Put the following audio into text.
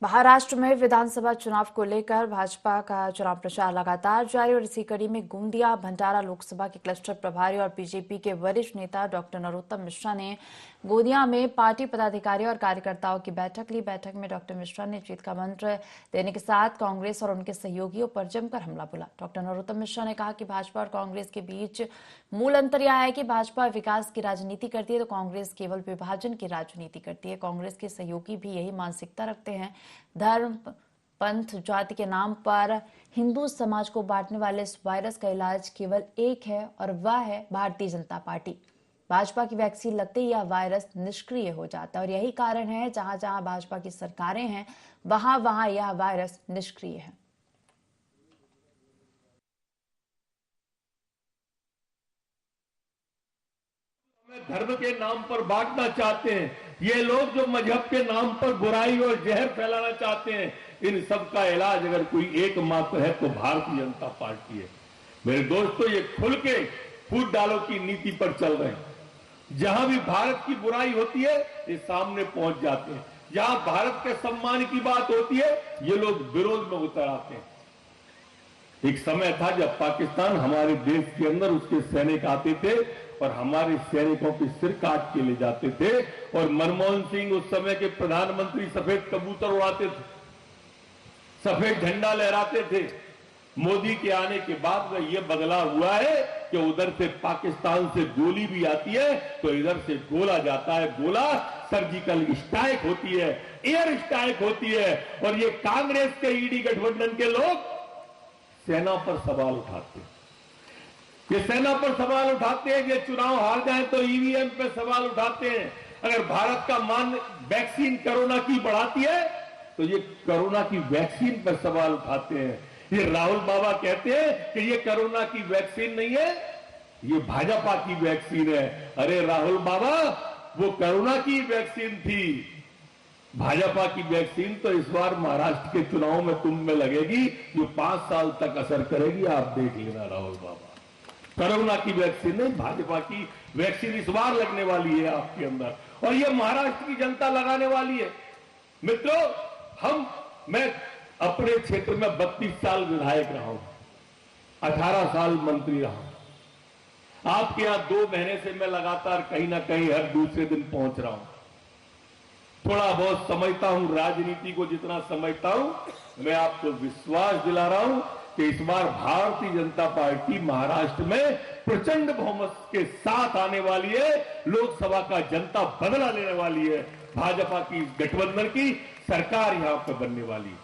महाराष्ट्र में विधानसभा चुनाव को लेकर भाजपा का चुनाव प्रचार लगातार जारी और इसी कड़ी में गोंदिया भंडारा लोकसभा के क्लस्टर प्रभारी और बीजेपी के वरिष्ठ नेता डॉक्टर नरोत्तम मिश्रा ने गोंदिया में पार्टी पदाधिकारियों और कार्यकर्ताओं की बैठक ली। बैठक में डॉक्टर मिश्रा ने जीत का मंत्र देने के साथ कांग्रेस और उनके सहयोगियों पर जमकर हमला बोला। डॉक्टर नरोत्तम मिश्रा ने कहा कि भाजपा और कांग्रेस के बीच मूल अंतर यह है कि भाजपा विकास की राजनीति करती है तो कांग्रेस केवल विभाजन की राजनीति करती है। कांग्रेस के सहयोगी भी यही मानसिकता रखते हैं। धर्म, पंथ, जाति के नाम पर हिंदू समाज को बांटने वाले इस वायरस का इलाज केवल एक है और वह है भारतीय जनता पार्टी। भाजपा की वैक्सीन लगते ही यह वायरस निष्क्रिय हो जाता है और यही कारण है जहां जहां भाजपा की सरकारें हैं वहां वहां यह वायरस निष्क्रिय है। धर्म के नाम पर बांटना चाहते हैं, ये लोग जो मजहब के नाम पर बुराई और जहर फैलाना चाहते हैं, इन सब का इलाज अगर कोई एकमात्र है तो भारतीय जनता पार्टी है। मेरे दोस्तों, ये खुल के फूट डालो की नीति पर चल रहे हैं। जहां भी भारत की बुराई होती है ये सामने पहुंच जाते हैं, जहां भारत के सम्मान की बात होती है ये लोग विरोध में उतर आते हैं। एक समय था जब पाकिस्तान हमारे देश के अंदर उसके सैनिक आते थे और हमारे सैनिकों के सिर काट के ले जाते थे और मनमोहन सिंह उस समय के प्रधानमंत्री सफेद कबूतर उड़ाते थे, सफेद झंडा लहराते थे। मोदी के आने के बाद में यह बदलाव हुआ है कि उधर से पाकिस्तान से गोली भी आती है तो इधर से गोला जाता है। गोला सर्जिकल स्ट्राइक होती है, एयर स्ट्राइक होती है और ये कांग्रेस के ईडी गठबंधन के लोग सेना पर सवाल उठाते हैं। ये सेना पर सवाल उठाते हैं, ये चुनाव हार जाए तो ईवीएम पे सवाल उठाते हैं। अगर भारत का मान वैक्सीन कोरोना की बढ़ाती है तो ये कोरोना की वैक्सीन पर सवाल उठाते हैं। ये राहुल बाबा कहते हैं कि ये कोरोना की वैक्सीन नहीं है, ये भाजपा की वैक्सीन है। अरे राहुल बाबा, वो कोरोना की वैक्सीन थी, भाजपा की वैक्सीन तो इस बार महाराष्ट्र के चुनाव में तुम में लगेगी, जो 5 साल तक असर करेगी। आप देख लेना राहुल बाबा, कोरोना की वैक्सीन नहीं, भाजपा की वैक्सीन इस बार लगने वाली है आपके अंदर और ये महाराष्ट्र की जनता लगाने वाली है। मित्रों, मैं अपने क्षेत्र में 32 साल विधायक रहा हूं, 18 साल मंत्री रहा हूं। आपके यहां 2 महीने से मैं लगातार कहीं ना कहीं हर दूसरे दिन पहुंच रहा हूं। थोड़ा बहुत समझता हूं, राजनीति को जितना समझता हूं, मैं आपको विश्वास दिला रहा हूं कि इस बार भारतीय जनता पार्टी महाराष्ट्र में प्रचंड बहुमत के साथ आने वाली है। लोकसभा का जनता बदला लेने वाली है। भाजपा की गठबंधन की सरकार यहां पर बनने वाली है।